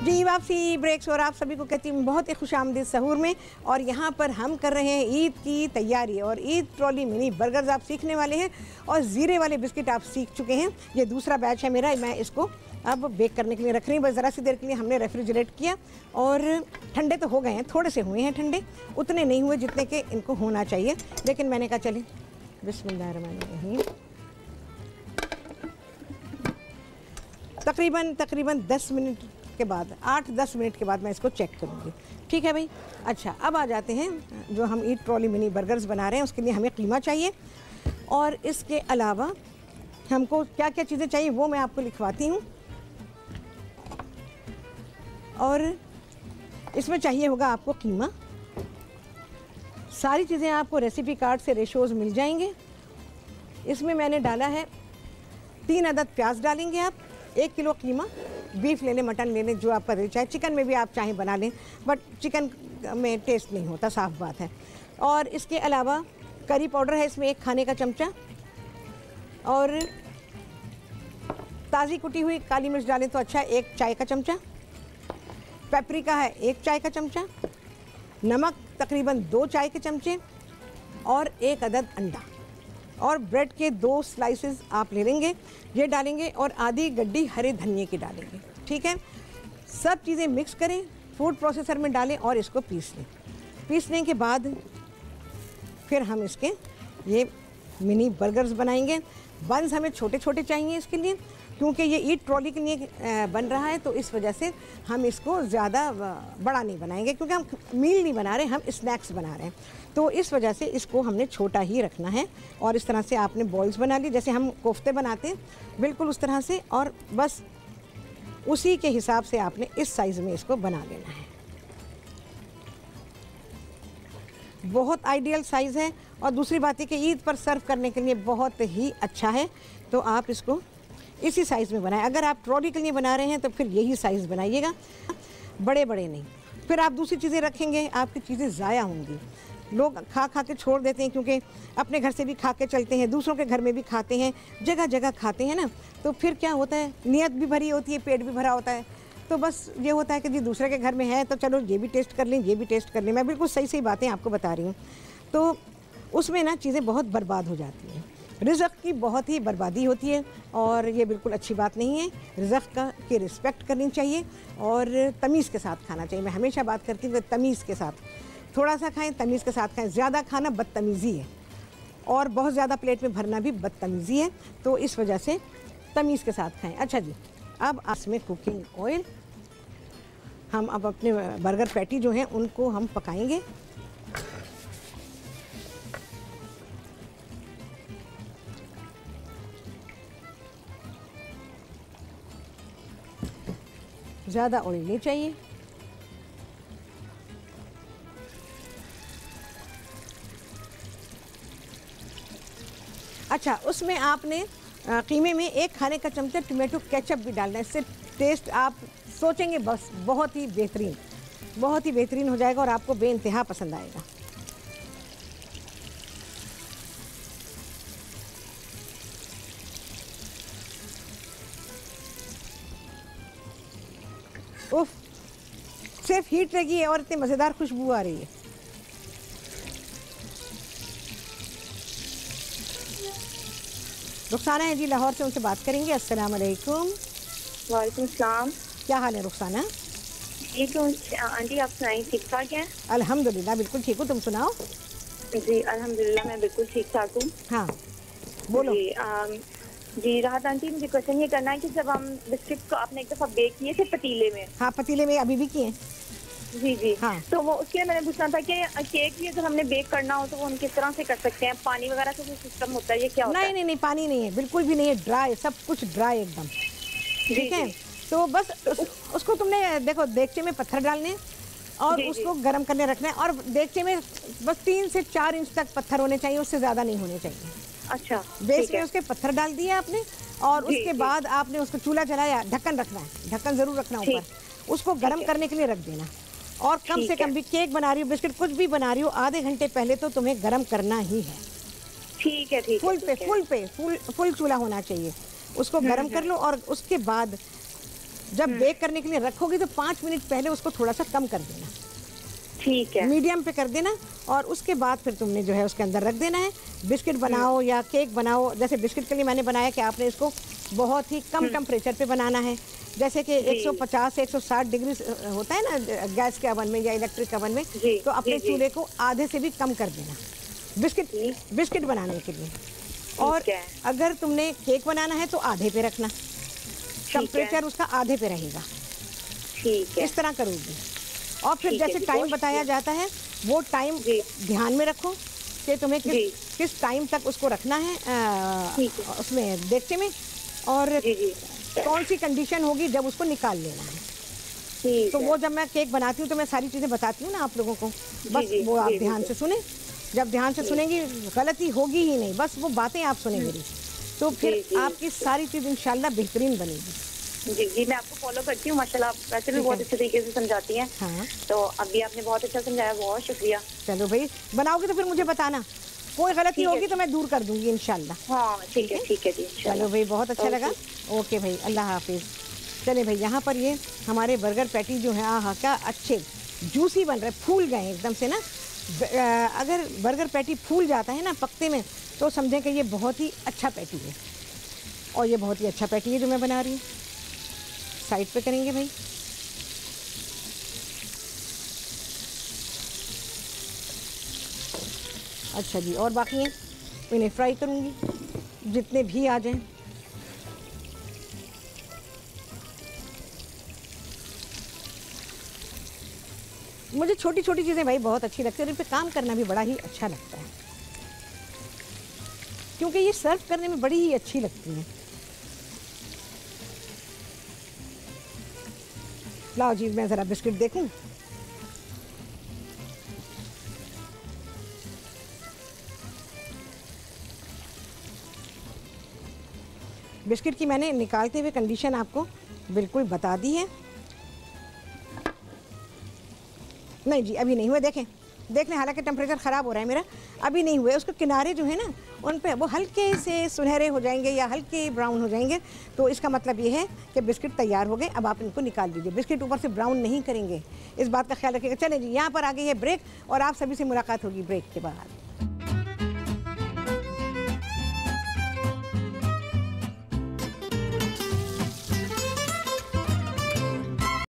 जी वापसी ब्रेक्स और आप सभी को कहती हूँ बहुत ही खुशामदीद सहूर में। और यहाँ पर हम कर रहे हैं ईद की तैयारी और ईद ट्रॉली मिनी बर्गर्स आप सीखने वाले हैं और ज़ीरे वाले बिस्किट आप सीख चुके हैं। ये दूसरा बैच है मेरा, मैं इसको अब बेक करने के लिए रख रही हूँ। बस ज़रा सी देर के लिए हमने रेफ्रिजरेट किया और ठंडे तो हो गए हैं, थोड़े से हुए हैं ठंडे, उतने नहीं हुए जितने के इनको होना चाहिए। लेकिन मैंने कहा चलिए बिस्मिल्लाहिर्रहमानिर्रहीम, तकरीबन 10 मिनट के बाद, 8-10 मिनट के बाद मैं इसको चेक करूँगी। ठीक है भाई। अच्छा, अब आ जाते हैं जो हम ईद ट्रॉली मिनी बर्गर्स बना रहे हैं उसके लिए हमें कीमा चाहिए और इसके अलावा हमको क्या क्या चीज़ें चाहिए वो मैं आपको लिखवाती हूँ। और इसमें चाहिए होगा आपको कीमा। सारी चीज़ें आपको रेसिपी कार्ड से रेशोज़ मिल जाएंगे। इसमें मैंने डाला है 3 अदद प्याज डालेंगे आप, 1 किलो कीमा, बीफ ले लें, मटन ले लें, जो आपका दिल चाहे, चिकन में भी आप चाहें बना लें, बट चिकन में टेस्ट नहीं होता, साफ बात है। और इसके अलावा करी पाउडर है इसमें 1 खाने का चमचा, और ताज़ी कुटी हुई काली मिर्च डालें तो अच्छा, 1 चाय का चमचा, पेपरिका है 1 चाय का चमचा, नमक तकरीबन 2 चाय के चमचे, और 1 अदद अंडा, और ब्रेड के 2 स्लाइसेस आप ले लेंगे, ये डालेंगे, और आधी गड्डी हरे धनिए की डालेंगे। ठीक है। सब चीज़ें मिक्स करें, फूड प्रोसेसर में डालें और इसको पीस लें। पीसने के बाद फिर हम इसके ये मिनी बर्गर्स बनाएंगे। बंस हमें छोटे छोटे चाहिए इसके लिए, क्योंकि ये ईद ट्रॉली के लिए बन रहा है, तो इस वजह से हम इसको ज़्यादा बड़ा नहीं बनाएंगे, क्योंकि हम मील नहीं बना रहे, हम स्नैक्स बना रहे हैं, तो इस वजह से इसको हमने छोटा ही रखना है। और इस तरह से आपने बॉल्स बना ली, जैसे हम कोफ्ते बनाते हैं बिल्कुल उस तरह से, और बस उसी के हिसाब से आपने इस साइज़ में इसको बना लेना है। बहुत आइडियल साइज़ है, और दूसरी बात है कि ईद पर सर्व करने के लिए बहुत ही अच्छा है, तो आप इसको इसी साइज़ में बनाएं। अगर आप ट्रॉली के लिए बना रहे हैं तो फिर यही साइज़ बनाइएगा, बड़े बड़े नहीं। फिर आप दूसरी चीज़ें रखेंगे, आपकी चीज़ें ज़ाया होंगी। लोग खा खा के छोड़ देते हैं, क्योंकि अपने घर से भी खा के चलते हैं, दूसरों के घर में भी खाते हैं, जगह जगह खाते हैं ना, तो फिर क्या होता है, नीयत भी भरी होती है, पेट भी भरा होता है, तो बस ये होता है कि जी दूसरे के घर में है तो चलो ये भी टेस्ट कर लें, ये भी टेस्ट कर लें। मैं बिल्कुल सही सही बातें आपको बता रही हूँ, तो उसमें ना चीज़ें बहुत बर्बाद हो जाती हैं, रिज़्क़ की बहुत ही बर्बादी होती है, और ये बिल्कुल अच्छी बात नहीं है। रिज़्क़ की रिस्पेक्ट करनी चाहिए और तमीज़ के साथ खाना चाहिए। मैं हमेशा बात करती हूँ तमीज़ के साथ, थोड़ा सा खाएं, तमीज़ के साथ खाएं। ज़्यादा खाना बदतमीज़ी है, और बहुत ज़्यादा प्लेट में भरना भी बदतमीज़ी है, तो इस वजह से तमीज़ के साथ खाएं। अच्छा जी, अब इसमें कुकिंग ऑयल, हम अब अपने बर्गर पैटी जो हैं उनको हम पकाएंगे। ज़्यादा ऑयल नहीं चाहिए। अच्छा, उसमें आपने कीमे में 1 खाने का चमचा टमाटो केचप भी डालना है। इससे टेस्ट आप सोचेंगे बस बहुत ही बेहतरीन हो जाएगा और आपको बेइंतहा पसंद आएगा। उफ, सिर्फ हीट लगी है और इतनी मज़ेदार खुशबू आ रही है। रुखसाना है जी लाहौर से, उनसे बात करेंगे। अस्सलाम वालेकुम। वालेकुम सलाम। क्या हाल है रुखसाना? ठीक हूँ आंटी, आप सुनाइए, ठीक ठाक हैं? अल्हम्दुलिल्लाह बिल्कुल ठीक हूँ, तुम सुनाओ? जी अल्हम्दुलिल्लाह मैं बिल्कुल ठीक ठाक हूँ। हाँ बोलो। जी राहत आंटी, मुझे क्वेश्चन ये करना है कि जब हम बिस्किट को आपने एक दफ़ा बेक किए थे पतीले में। हाँ, पतीले में अभी भी किए। जी जी हाँ। तो वो उसके लिए मैंने पूछना था कि केक भी अगर हमने बेक करना हो तो वो हम किस तरह से कर सकते हैं? पानी वगैरह का कोई सिस्टम होता है, ये क्या होता है? नहीं, पानी नहीं है, बिल्कुल भी नहीं है, ड्राई, सब कुछ ड्राई एकदम। ठीक है, तो बस उसको तुमने देखो, देगचे में पत्थर डालने और उसको गर्म करने रखना है, और देगचे में बस 3 से 4 इंच तक पत्थर होने चाहिए, उससे ज़्यादा नहीं होने चाहिए। अच्छा, बेस में उसके पत्थर डाल दिए आपने, और उसके बाद आपने उसको चूल्हा जलाया, ढक्कन रखना है, ढक्कन ज़रूर रखना ऊपर, उसको गर्म करने के लिए रख देना। और कम से कम भी केक बना रही हो, बिस्किट कुछ भी बना रही हो, आधे घंटे पहले तो तुम्हें गर्म करना ही है। ठीक है, फुल चूल्हा होना चाहिए, उसको गर्म कर लो। और उसके बाद जब बेक करने के लिए रखोगी तो 5 मिनट पहले उसको थोड़ा सा कम कर देना, ठीक है, मीडियम पे कर देना। और उसके बाद फिर तुमने जो है उसके अंदर रख देना है। बिस्किट बनाओ या केक बनाओ, जैसे बिस्किट के लिए मैंने बनाया कि आपने इसको बहुत ही कम टेम्परेचर पे बनाना है, जैसे कि 150 से 160 डिग्री होता है ना गैस के अवन में या इलेक्ट्रिक अवन में, तो अपने चूल्हे को आधे से भी कम कर देना बिस्किट बनाने के लिए। और अगर तुमने केक बनाना है तो आधे पे रखना, टेम्परेचर उसका आधे पे रहेगा, ठीक है, इस तरह करोगी। और फिर जैसे टाइम बताया जाता है वो टाइम ध्यान में रखो कि तुम्हें किस टाइम तक उसको रखना है उसमें देगचे में, और कौन सी कंडीशन होगी जब उसको निकाल लेना है। तो वो जब मैं केक बनाती हूँ तो मैं सारी चीज़ें बताती हूँ ना आप लोगों को, बस वो आप ध्यान से सुने। जब ध्यान से सुनेंगी गलती होगी ही नहीं, बस वो बातें आप सुने मेरी, तो फिर आपकी सारी चीज़ इंशाल्लाह बेहतरीन बनेगी। जी, मैं आपको फॉलो करती हूँ, माशाल्लाह आप वैसे भी बहुत अच्छे तरीके से समझाती हैं। हाँ, तो अभी आपने बहुत अच्छा समझाया, बहुत शुक्रिया। चलो भाई, बनाओगे तो फिर मुझे बताना, कोई गलती होगी तो मैं दूर कर दूंगी इंशाल्लाह। हाँ ठीक है जी। चलो भाई, बहुत अच्छा लगा। ओके भाई, अल्लाह हाफिज़। चले भाई, यहाँ पर ये हमारे बर्गर पैटी जो है, हाँ क्या अच्छे जूसी बन रहे, फूल गए एकदम से ना। अगर बर्गर पैटी फूल जाता है ना पकते में, तो समझें कि ये बहुत ही अच्छा पैटी है, और ये बहुत ही अच्छा पैटी है जो मैं बना रही हूँ। साइड पे करेंगे भाई। अच्छा जी, और बाकी हैं इन्हें फ्राई करूँगी जितने भी आ जाएं। मुझे छोटी छोटी चीज़ें भाई बहुत अच्छी लगती है, और इन पे काम करना भी बड़ा ही अच्छा लगता है, क्योंकि ये सर्व करने में बड़ी ही अच्छी लगती हैं। लाओ जी, मैं ज़रा बिस्किट देखूं। बिस्किट की मैंने निकालते हुए कंडीशन आपको बिल्कुल बता दी है। नहीं जी, अभी नहीं हुए, देख लें, हालांकि टेम्परेचर ख़राब हो रहा है मेरा, अभी नहीं हुए। उसके किनारे जो है ना, उन पे वो हल्के से सुनहरे हो जाएंगे या हल्के ब्राउन हो जाएंगे, तो इसका मतलब ये है कि बिस्किट तैयार हो गए। अब आप इनको निकाल दीजिए। बिस्किट ऊपर से ब्राउन नहीं करेंगे, इस बात का ख्याल रखिएगा। चलें जी, यहाँ पर आ गई है ब्रेक, और आप सभी से मुलाकात होगी ब्रेक के बाद।